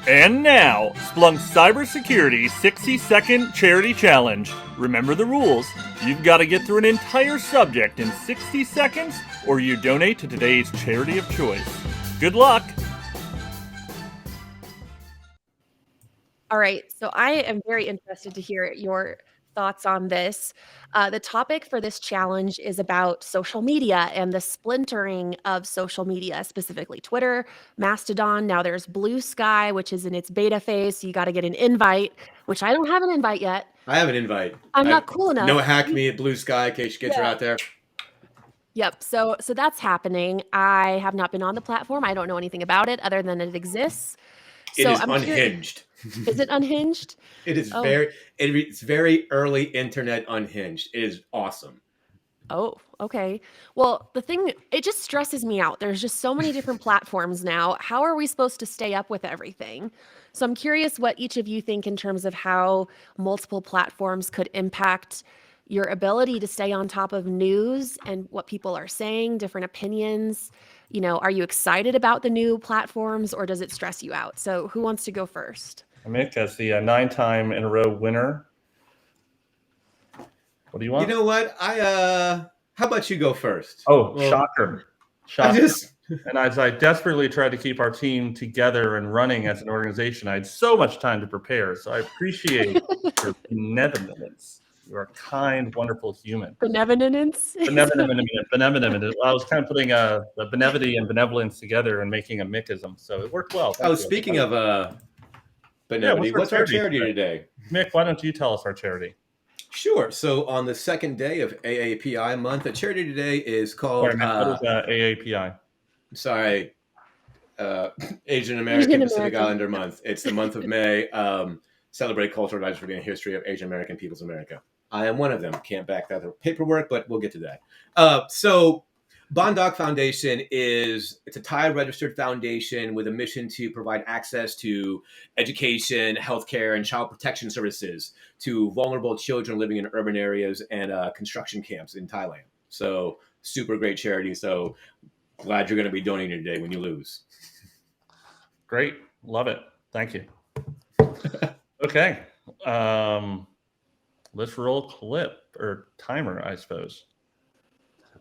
And now, Splunk's Cybersecurity 60-second charity challenge. Remember the rules. You've got to get through an entire subject in 60 seconds, or you donate to today's charity of choice. Good luck! All right, so I am very interested to hear your thoughts on this. The topic for this challenge is about social media and the splintering of social media, specifically Twitter, Mastodon. Now there's Bluesky, which is in its beta phase. So you got to get an invite, which I don't have an invite yet. I have an invite. I'm not cool enough. No hack me at Bluesky in case you get her out there. Yep. So that's happening. I have not been on the platform. I don't know anything about it other than it exists. It is unhinged. Is it unhinged? It is it's very early internet unhinged. It is awesome. Oh, okay. Well, it just stresses me out. There's just so many different platforms now. How are we supposed to stay up with everything? So I'm curious what each of you think in terms of how multiple platforms could impact your ability to stay on top of news and what people are saying, different opinions. You know, are you excited about the new platforms or does it stress you out? So who wants to go first? Mick, as the 9-time in a row winner. What do you want? You know what? How about you go first? Oh, well, shocker. And as I desperately tried to keep our team together and running as an organization, I had so much time to prepare. So I appreciate your benevolence. You're a kind, wonderful human. Benevolence? Benevolence. I was kind of putting the benevolity and benevolence together and making a Mickism. So it worked well. Speaking of benevolity, what's our charity today? Mick, why don't you tell us our charity? Sure. So on the second day of AAPI month, the charity today is called... Sorry, Mick, what is AAPI? Sorry. Asian American Pacific Islander Month. It's the month of May. Celebrate cultural diversity and history of Asian American peoples in America. I am one of them. Can't back that with paperwork, but we'll get to that. So Bondoc Foundation it's a Thai registered foundation with a mission to provide access to education, healthcare, and child protection services to vulnerable children living in urban areas and construction camps in Thailand. So super great charity. So glad you're going to be donating today when you lose. Great. Love it. Thank you. Okay. Let's roll clip or timer, I suppose.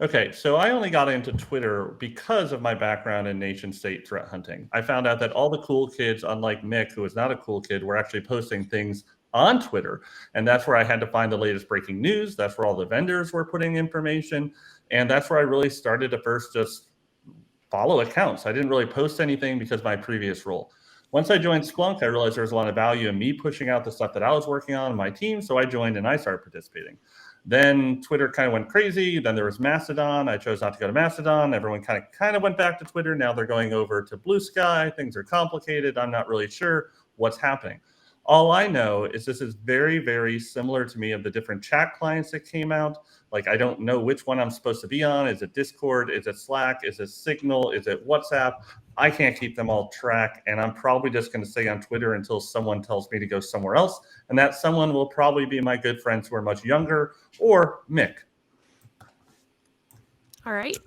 Okay, so I only got into Twitter because of my background in nation-state threat hunting. I found out that all the cool kids, unlike Mick, who is not a cool kid, were actually posting things on Twitter. And that's where I had to find the latest breaking news. That's where all the vendors were putting information. And that's where I really started to first just follow accounts. I didn't really post anything because of my previous role. Once I joined Splunk, I realized there was a lot of value in me pushing out the stuff that I was working on in my team. So I joined and I started participating. Then Twitter kind of went crazy. Then there was Mastodon. I chose not to go to Mastodon. Everyone kind of went back to Twitter. Now they're going over to Bluesky. Things are complicated. I'm not really sure what's happening. All I know is this is very, very similar to me of the different chat clients that came out. Like, I don't know which one I'm supposed to be on. Is it Discord? Is it Slack? Is it Signal? Is it WhatsApp? I can't keep them all track. And I'm probably just going to stay on Twitter until someone tells me to go somewhere else. And that someone will probably be my good friends who are much younger or Mick. All right.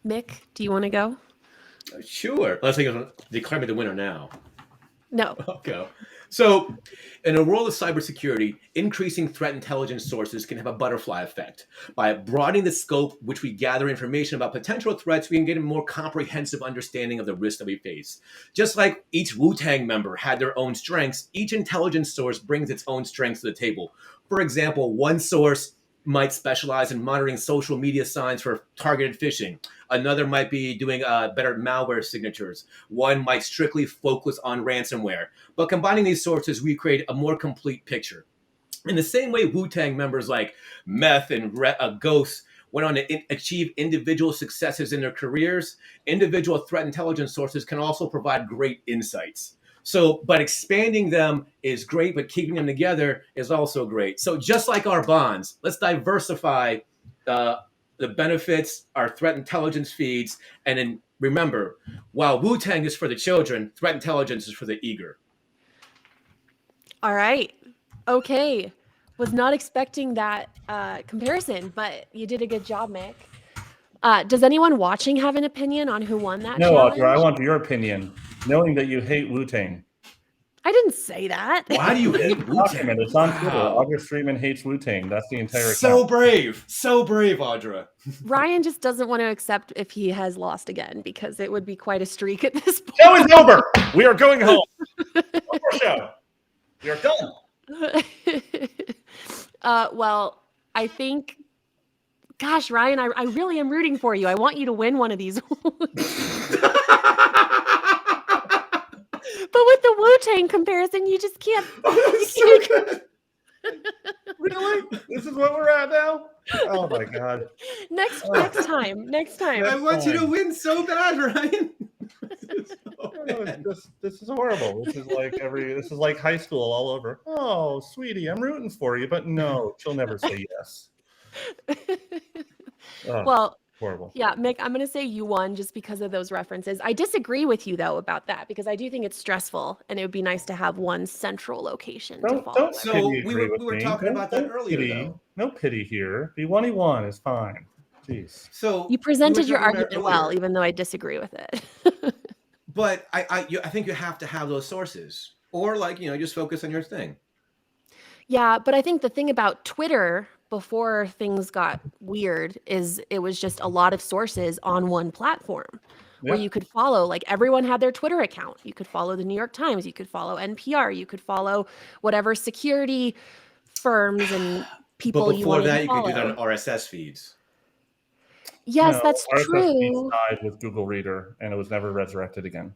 Mick, do you want to go? Sure. Let's declare me the winner now. No. Okay. So, in a world of cybersecurity, increasing threat intelligence sources can have a butterfly effect. By broadening the scope which we gather information about potential threats, we can get a more comprehensive understanding of the risks that we face. Just like each Wu-Tang member had their own strengths, each intelligence source brings its own strengths to the table. For example, one source might specialize in monitoring social media signs for targeted phishing. Another might be doing better malware signatures. One might strictly focus on ransomware. But combining these sources, we create a more complete picture. In the same way Wu-Tang members like Meth and Ghost went on to achieve individual successes in their careers, individual threat intelligence sources can also provide great insights. So, but expanding them is great, but keeping them together is also great. So just like our bonds, let's diversify the benefits, our threat intelligence feeds. And then remember, while Wu-Tang is for the children, threat intelligence is for the eager. All right. Okay. Was not expecting that comparison, but you did a good job, Mick. Does anyone watching have an opinion on who won that challenge? No, I want your opinion. knowing that you hate Wu-Tang. I didn't say that. Why do you hate Wu-Tang? Document. It's on Twitter. Audra Streetman hates Wu-Tang. That's the entire So account. brave, Audra. Ryan just doesn't want to accept if he has lost again because it would be quite a streak at this point. Show is over. We are going home. One more show. We are done. Well, I think, gosh, Ryan, I really am rooting for you. I want you to win one of these. But with the Wu-Tang comparison, you just can't. So good. Really? This is what we're at now? Oh my god. Next time. I want you to win so bad, Ryan. This is horrible. This is like high school all over. Oh, sweetie, I'm rooting for you, but no, she'll never say yes. Oh, Well, horrible. yeah, Mick, I'm going to say you won just because of those references. I disagree with you, though, about that because I do think it's stressful and it would be nice to have one central location to follow. Don't So pity we agree were with me. talking about that Don't earlier, pity. though. No pity here. The 1v1 is fine. Jeez. So You presented we were your talking about argument well, earlier. even though I disagree with it. But I think you have to have those sources, or just focus on your thing. Yeah, but I think the thing about Twitter before things got weird is it was just a lot of sources on one platform where Yeah. you could follow, like everyone had their Twitter account. You could follow the New York Times, you could follow NPR, you could follow whatever security firms and people But you before wanted that, to you follow. could do that on RSS feeds. Yes, No, that's RSS feeds true. died with Google Reader, and it was never resurrected again.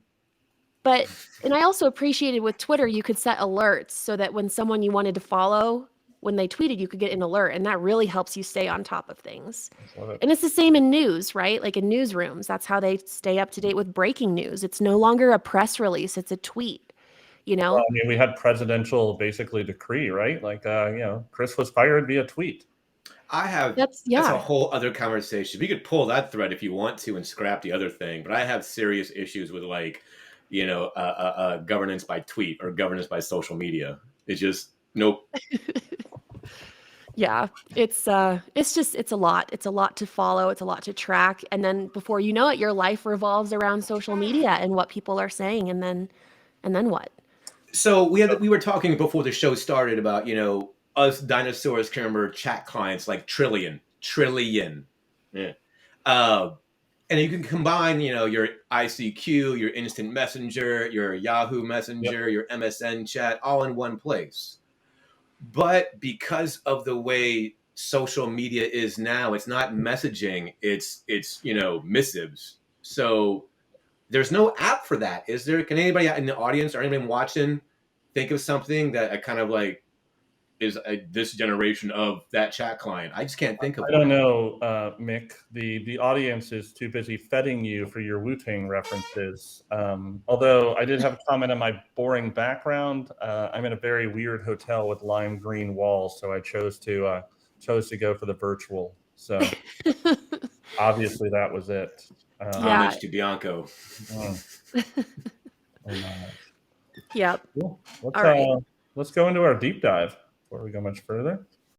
And I also appreciated with Twitter, you could set alerts so that when someone you wanted to follow, when they tweeted, you could get an alert. And that really helps you stay on top of things. Love it. And it's the same in news, right? Like in newsrooms, that's how they stay up to date with breaking news. It's no longer a press release, it's a tweet, you know? Well, I mean, we had presidential basically decree, right? Like, Chris was fired via tweet. That's a whole other conversation. We could pull that thread if you want to and scrap the other thing. But I have serious issues with governance by tweet or governance by social media. It's just nope. Yeah, it's a lot. It's a lot to follow. It's a lot to track. And then before you know it, your life revolves around social media and what people are saying. And then what? So we were talking before the show started about, us dinosaurs can remember chat clients like trillion. Yeah. And you can combine, your ICQ, your instant messenger, your Yahoo Messenger, your MSN chat, all in one place. But because of the way social media is now, it's not messaging, it's missives. So there's no app for that, is there? Can anybody in the audience or anybody watching think of something that kind of like is this generation of that chat client? I just can't think of I don't know, Mick. The audience is too busy feting you for your Wu-Tang references. Although I did have a comment on my boring background. I'm in a very weird hotel with lime green walls, so I chose to go for the virtual. So obviously that was it. Homage to Bianco. Yep. Cool. All right. Let's go into our deep dive before we go much further.